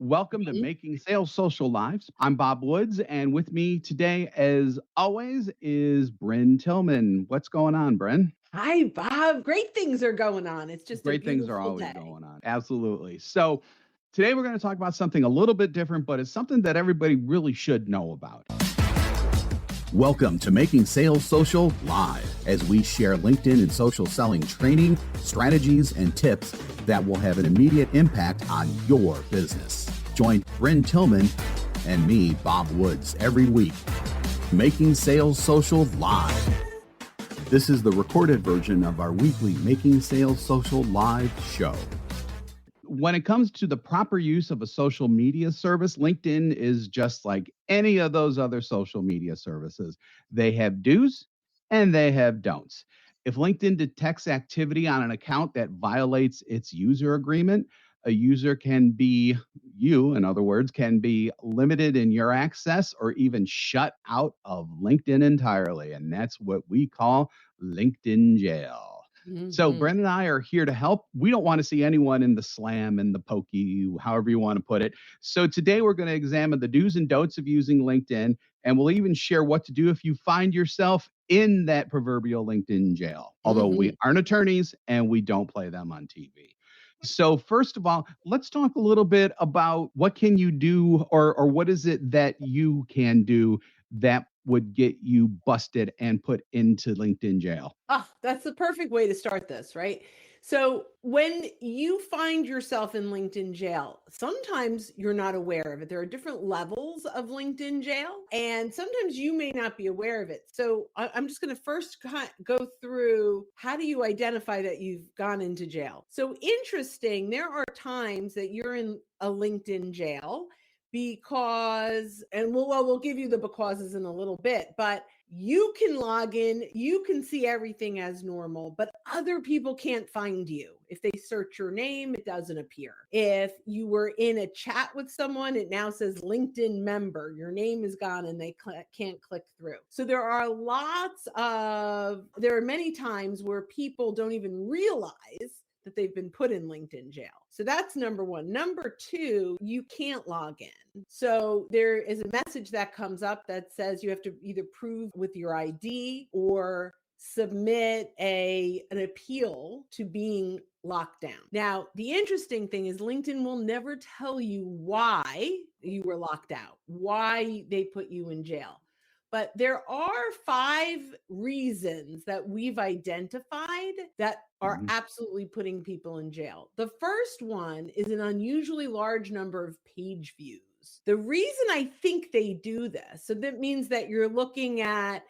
Welcome to Mhm. Making Sales Social Lives. I'm Bob Woods, and with me today, as always, is Bryn Tillman. What's going on, Bryn? Hi, Bob. Great things are going on. It's just a Great things are beautiful always day. going on. Absolutely. So, today we're going to talk about something a little bit different, but it's something that everybody really should know about. Welcome to Making Sales Social Live, as we share LinkedIn and social selling training, strategies, and tips that will have an immediate impact on your business. Join Bryn Tillman and me, Bob Woods, every week. Making Sales Social Live. This is the recorded version of our weekly Making Sales Social Live show. When it comes to the proper use of a social media service, LinkedIn is just like any of those other social media services. They have do's and they have don'ts. If LinkedIn detects activity on an account that violates its user agreement, a user can be, you, in other words, can be limited in your access or even shut out of LinkedIn entirely. And that's what we call LinkedIn jail. So Mhm. Brent and I are here to help. We don't want to see anyone in the slam and the pokey, however you want to put it. So today we're going to examine the do's and don'ts of using LinkedIn, and we'll even share what to do if you find yourself in that proverbial LinkedIn jail. Although we Mhm. aren't attorneys and we don't play them on TV. So first of all, let's talk a little bit about what can you do, or what is it that you can do that would get you busted and put into LinkedIn jail. That's the perfect way to start this, right? So, when you find yourself in LinkedIn jail, sometimes you're not aware of it. There are different levels of LinkedIn jail, and sometimes you may not be aware of it. So, I'm just going to first go through how do you identify that you've gone into jail. So, interesting, there are times that you're in a LinkedIn jail because, and we'll give you the becauses in a little bit, but you can log in, you can see everything as normal, but other people can't find you. If they search your name, it doesn't appear. If you were in a chat with someone, it now says LinkedIn member. Your name is gone and they can't click through. So there are many times where people don't even realize that they've been put in LinkedIn jail. So that's number one. Number two, you can't log in. So there is a message that comes up that says you have to either prove with your ID or submit an appeal to being locked down. Now, the interesting thing is LinkedIn will never tell you why you were locked out, why they put you in jail. But there are 5 reasons that we've identified that are Mhm. absolutely putting people in jail. The first one is an unusually large number of page views. The reason I think they do this, so that means that you're looking at,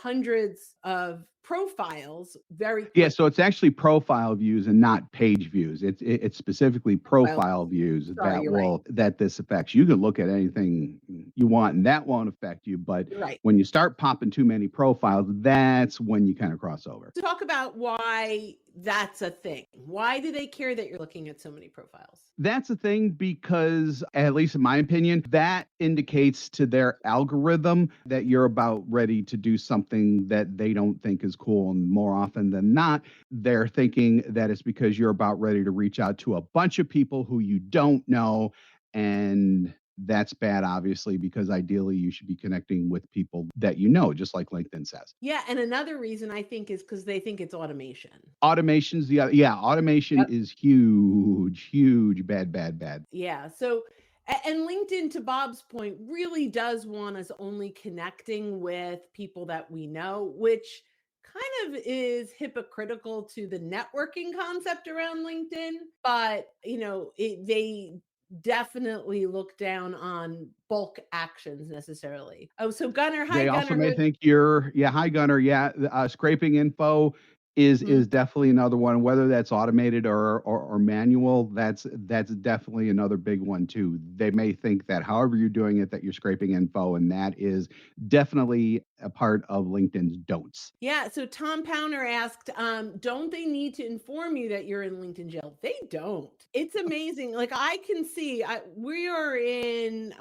hundreds of profiles very Yeah, so quickly. it's actually profile views and not page views. It's specifically Well, profile views sorry, you're right. that this affects. You can look at anything you want, and that won't affect you. But You're right. when you start popping too many profiles, that's when you kind of cross over. To talk about why that's a thing. Why do they care that you're looking at so many profiles? That's a thing because, at least in my opinion, that indicates to their algorithm that you're about ready to do something that they don't think is cool. And more often than not, they're thinking that it's because you're about ready to reach out to a bunch of people who you don't know. And that's bad, obviously, because ideally you should be connecting with people that you know, just like LinkedIn says. Yeah, and another reason I think is because they think it's automation. Automation's the other, yeah, automation Yep. is huge, huge, bad, bad, bad. Yeah. So, and LinkedIn, to Bob's point, really does want us only connecting with people that we know, which kind of is hypocritical to the networking concept around LinkedIn. But, they definitely look down on bulk actions necessarily. Oh, so Gunner, hi, They also Gunner. may think you're, yeah, hi Gunner. Yeah, scraping info is definitely another one. Whether that's automated or manual, that's definitely another big one too. They may think that however you're doing it, that you're scraping info, and that is definitely a part of LinkedIn's don'ts. Yeah, so Tom Pounder asked, don't they need to inform you that you're in LinkedIn jail? They don't. It's amazing. Like I can see, we are in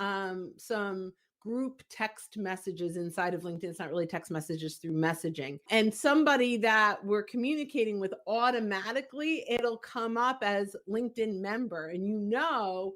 some group text messages inside of LinkedIn. It's not really text messages, through messaging. And somebody that we're communicating with, automatically it'll come up as LinkedIn member, and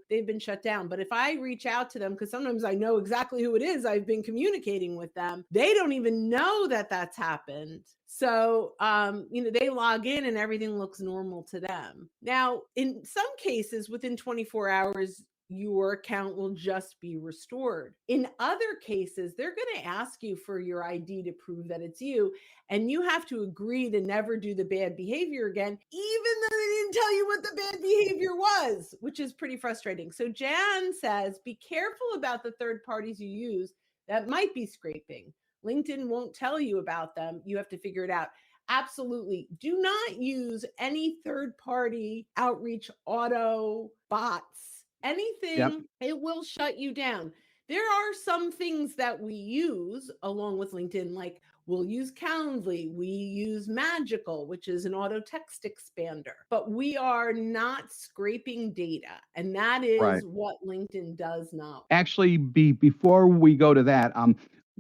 they've been shut down. But if I reach out to them, because sometimes I know exactly who it is, I've been communicating with them, they don't even know that that's happened. So, they log in and everything looks normal to them. Now, in some cases, within 24 hours, your account will just be restored. In other cases, they're going to ask you for your ID to prove that it's you, and you have to agree to never do the bad behavior again, even though they didn't tell you what the bad behavior was, which is pretty frustrating. So Jan says, be careful about the third parties you use that might be scraping. LinkedIn won't tell you about them. You have to figure it out. Absolutely. Do not use any third-party outreach auto bots. Anything, it will shut you down. There are some things that we use along with LinkedIn, like we'll use Calendly, we use Magical, which is an auto text expander, but we are not scraping data. And that is what LinkedIn does not. Actually, before we go to that,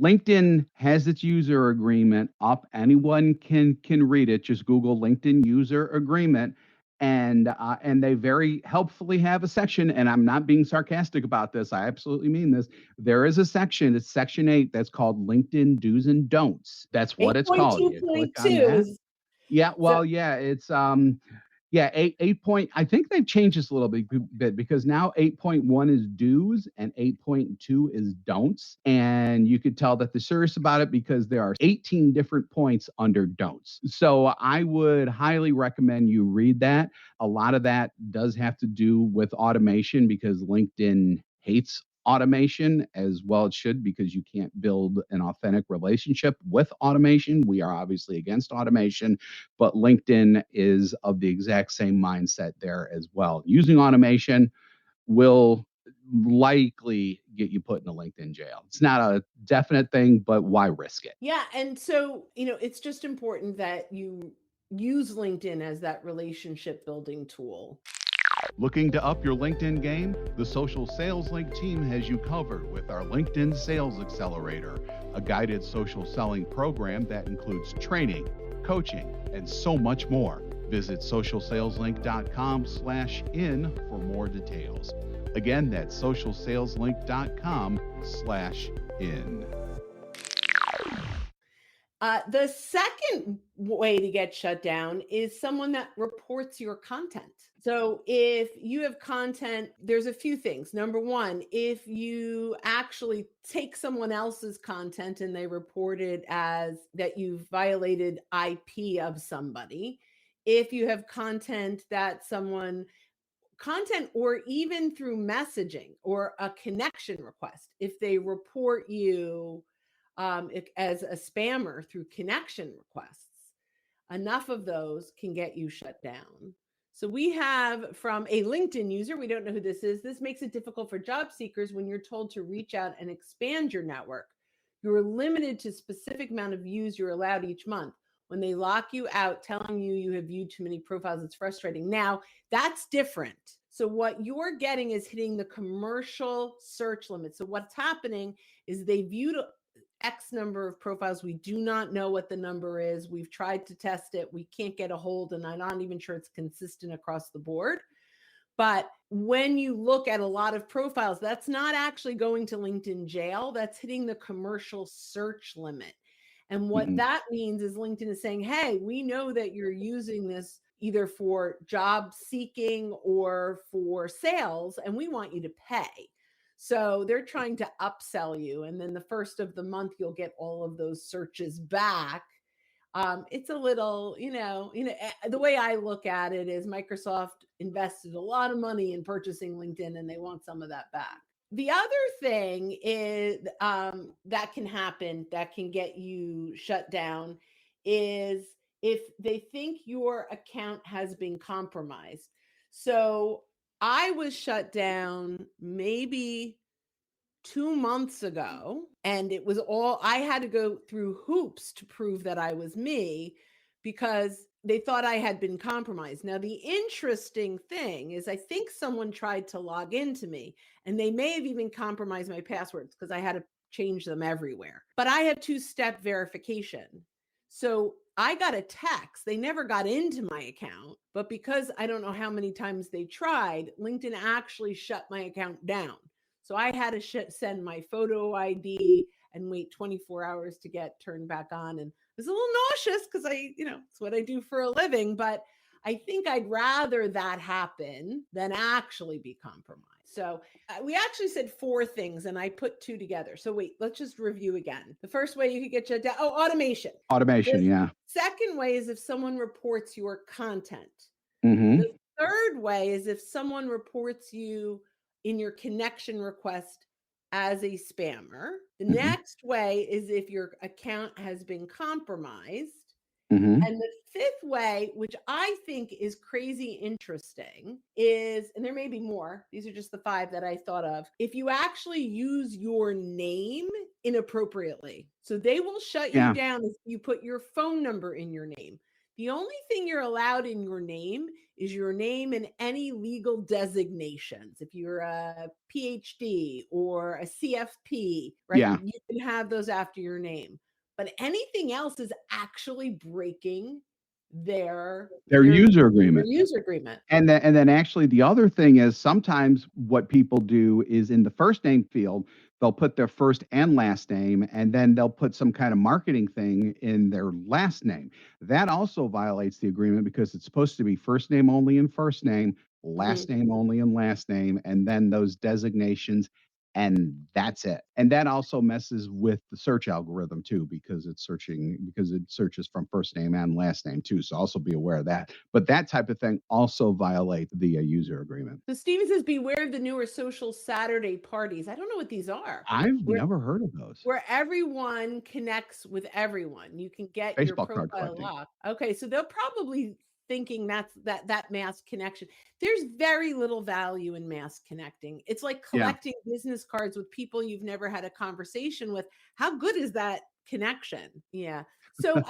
LinkedIn has its user agreement up. Anyone can read it. Just Google LinkedIn user agreement, and they very helpfully have a section. And I'm not being sarcastic about this. I absolutely mean this. There is a section. It's section 8. That's called LinkedIn Do's and Don'ts. That's what it's called. You click on that. Yeah. Well, yeah. It's 8 point. I think they've changed this a little bit because now 8.1 is do's and 8.2 is don'ts. And you could tell that they're serious about it because there are 18 different points under don'ts. So I would highly recommend you read that. A lot of that does have to do with automation because LinkedIn hates automation, as well it should, because you can't build an authentic relationship with automation. We are obviously against automation, but LinkedIn is of the exact same mindset there as well. Using automation will likely get you put in a LinkedIn jail. It's not a definite thing, but why risk it? Yeah. And so, it's just important that you use LinkedIn as that relationship building tool. Looking to up your LinkedIn game? The Social Sales Link team has you covered with our LinkedIn Sales Accelerator, a guided social selling program that includes training, coaching, and so much more. Visit socialsaleslink.com/in for more details. Again, that's socialsaleslink.com/in. The second way to get shut down is someone that reports your content. So if you have content, there's a few things. Number one, if you actually take someone else's content and they report it as that you've violated IP of somebody, if you have content or even through messaging or a connection request, if they report you as a spammer through connection requests, enough of those can get you shut down. So we have from a LinkedIn user, we don't know who this is. This makes it difficult for job seekers when you're told to reach out and expand your network. You're limited to specific amount of views you're allowed each month. When they lock you out, telling you have viewed too many profiles, it's frustrating. Now, that's different. So what you're getting is hitting the commercial search limit. So what's happening is they viewed X number of profiles. We do not know what the number is. We've tried to test it. We can't get a hold, and I'm not even sure it's consistent across the board. But when you look at a lot of profiles, that's not actually going to LinkedIn jail. That's hitting the commercial search limit. And what that means is LinkedIn is saying, hey, we know that you're using this either for job seeking or for sales, and we want you to pay. So they're trying to upsell you. And then the first of the month, you'll get all of those searches back. It's a little, the way I look at it is Microsoft invested a lot of money in purchasing LinkedIn, and they want some of that back. The other thing is that can happen, that can get you shut down, is if they think your account has been compromised. So I was shut down maybe 2 months ago, and it was I had to go through hoops to prove that I was me because they thought I had been compromised. Now, the interesting thing is I think someone tried to log into me, and they may have even compromised my passwords because I had to change them everywhere. But I have two-step verification. So I got a text. They never got into my account, but because I don't know how many times they tried, LinkedIn actually shut my account down. So I had to send my photo ID and wait 24 hours to get turned back on. And I was a little nauseous because it's what I do for a living, but I think I'd rather that happen than actually be compromised. So we actually said 4 things and I put 2 together. So wait, let's just review again. The first way you could get shut down, automation. Automation, yeah. Second way is if someone reports your content. Mm-hmm. The third way is if someone reports you in your connection request as a spammer. The next way is if your account has been compromised. Mm-hmm. And the fifth way, which I think is crazy interesting, is, and there may be more, these are just the 5 that I thought of, if you actually use your name inappropriately. So they will shut you down if you put your phone number in your name. The only thing you're allowed in your name is your name and any legal designations. If you're a PhD or a CFP, right? Yeah. You can have those after your name. But anything else is actually breaking their user agreement. Their user agreement. And then actually the other thing is sometimes what people do is in the first name field, they'll put their first and last name, and then they'll put some kind of marketing thing in their last name. That also violates the agreement because it's supposed to be first name only in first name, last name only in last name, and then those designations, and that's it. And that also messes with the search algorithm too, because it searches from first name and last name too. So also be aware of that. But that type of thing also violates the user agreement. So Steven says, beware of the newer social Saturday parties. I don't know what these are. I've never heard of those. Where everyone connects with everyone. You can get your Baseball card profile collecting. locked. Okay, so they're probably thinking that's that mass connection. There's very little value in mass connecting. It's like collecting business cards with people you've never had a conversation with. How good is that connection? Yeah. So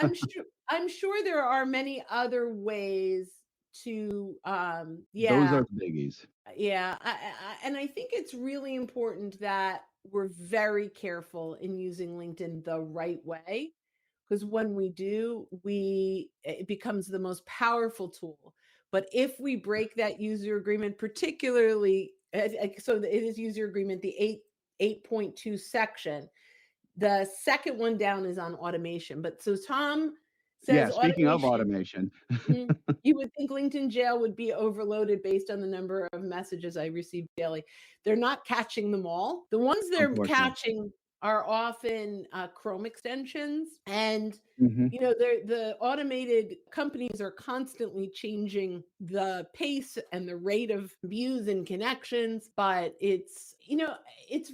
I'm sure there are many other ways to Those are biggies. Yeah, and I think it's really important that we're very careful in using LinkedIn the right way, because when we do, it becomes the most powerful tool. But if we break that user agreement, particularly, so it is user agreement, the 8.2 section. The second one down is on automation. But so Tom says, speaking of automation. You would think LinkedIn jail would be overloaded based on the number of messages I receive daily. They're not catching them all. The ones they're catching are often Chrome extensions. And, the automated companies are constantly changing the pace and the rate of views and connections. But it's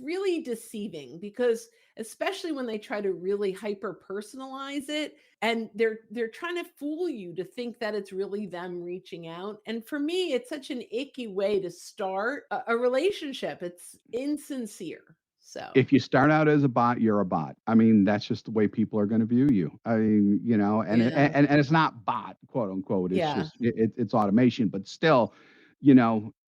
really deceiving because especially when they try to really hyper personalize it, and they're trying to fool you to think that it's really them reaching out. And for me, it's such an icky way to start a relationship. It's insincere. So if you start out as a bot, you're a bot. I mean, that's just the way people are going to view you. I mean, and it's not bot, quote unquote. It's just it's automation, but still,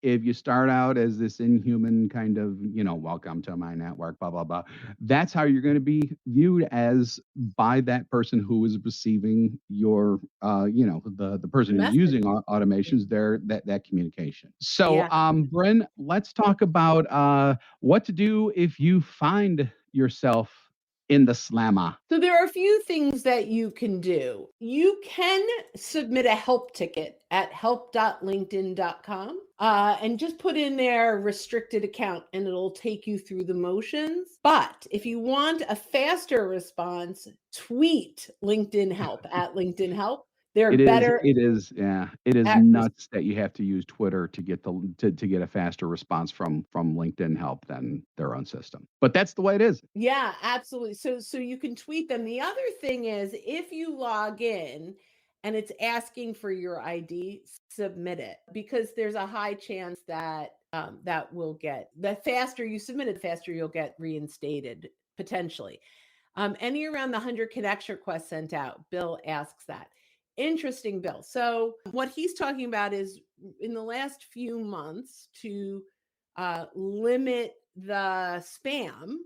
if you start out as this inhuman kind of, welcome to my network, blah, blah, blah, that's how you're going to be viewed as by that person who is receiving your, the person who's using automations, that communication. So, Bryn, let's talk about what to do if you find yourself in the slammer. So there are a few things that you can do. You can submit a help ticket at help.linkedin.com and just put in their restricted account and it'll take you through the motions. But if you want a faster response, tweet LinkedIn help at LinkedIn help. It is nuts that you have to use Twitter to get to get a faster response from LinkedIn help than their own system. But that's the way it is. Yeah, absolutely. So you can tweet them. The other thing is if you log in and it's asking for your ID, submit it, because there's a high chance that that will get, the faster you submit it, the faster you'll get reinstated potentially. Any around the 100 connection requests sent out, Bill asks that. Interesting, Bill. So what he's talking about is in the last few months to limit the spam,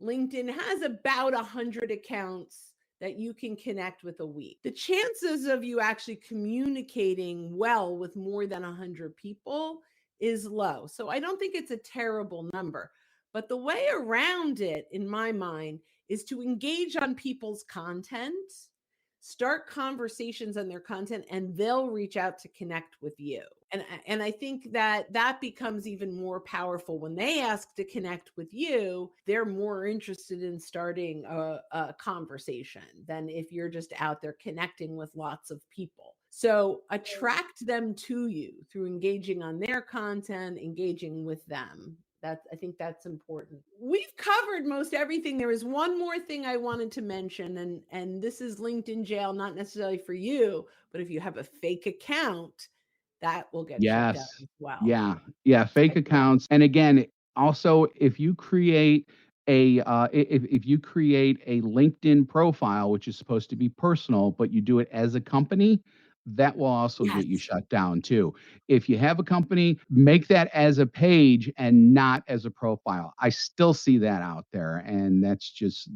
LinkedIn has about 100 accounts that you can connect with a week. The chances of you actually communicating well with more than 100 people is low. So I don't think it's a terrible number. But the way around it, in my mind, is to engage on people's content, start conversations on their content, and they'll reach out to connect with you. And I think that becomes even more powerful when they ask to connect with you. They're more interested in starting a conversation than if you're just out there connecting with lots of people. So attract them to you through engaging on their content, engaging with them. I think that's important. We've covered most everything. There is one more thing I wanted to mention, and this is LinkedIn jail, not necessarily for you, but if you have a fake account, that will get shut down as well. Yeah. Fake accounts. And again, also, if you create if you create a LinkedIn profile, which is supposed to be personal, but you do it as a company, that will also get you Yes. shut down too. If you have a company, make that as a page and not as a profile. I still see that out there, and that's just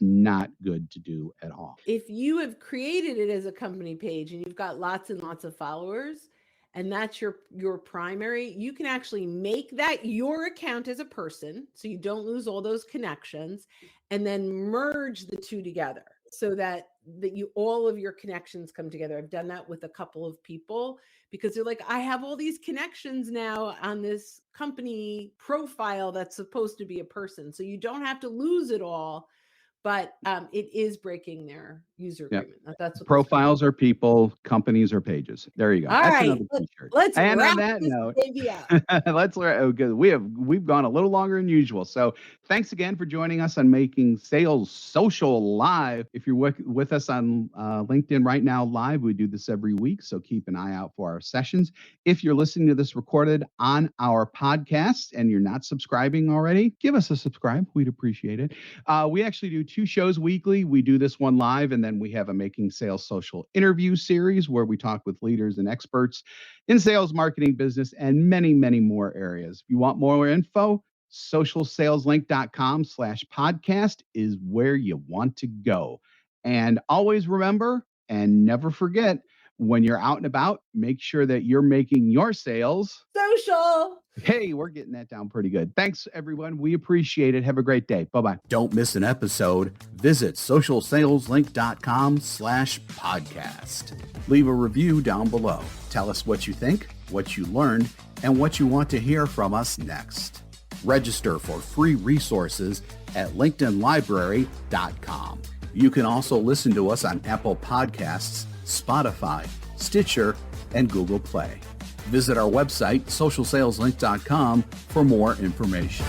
not good to do at all. If you have created it as a company page and you've got lots and lots of followers, and that's your primary, you can actually make that your account as a person, so you don't lose all those connections, and then merge the two together so that all of your connections come together. I've done that with a couple of people because they're like, I have all these connections now on this company profile that's supposed to be a person. So you don't have to lose it all, but it is breaking their user agreement. That's what profiles are people, companies are pages. There you go. All That's right, another t-shirt. let's and wrap on that this note, baby up. let's good. We've gone a little longer than usual. So thanks again for joining us on Making Sales Social Live. If you're with us on LinkedIn right now live, we do this every week, so keep an eye out for our sessions. If you're listening to this recorded on our podcast and you're not subscribing already, give us a subscribe. We'd appreciate it. We actually do 2 shows weekly. We do this one live, and then we have a Making Sales Social interview series where we talk with leaders and experts in sales, marketing, business, and many, many more areas. If you want more info, socialsaleslink.com/podcast is where you want to go. And always remember and never forget, when you're out and about, make sure that you're making your sales social. Hey, we're getting that down pretty good. Thanks, everyone. We appreciate it. Have a great day. Bye-bye. Don't miss an episode. Visit socialsaleslink.com/podcast. Leave a review down below. Tell us what you think, what you learned, and what you want to hear from us next. Register for free resources at linkedinlibrary.com. You can also listen to us on Apple Podcasts, Spotify, Stitcher, and Google Play. Visit our website, socialsaleslink.com, for more information.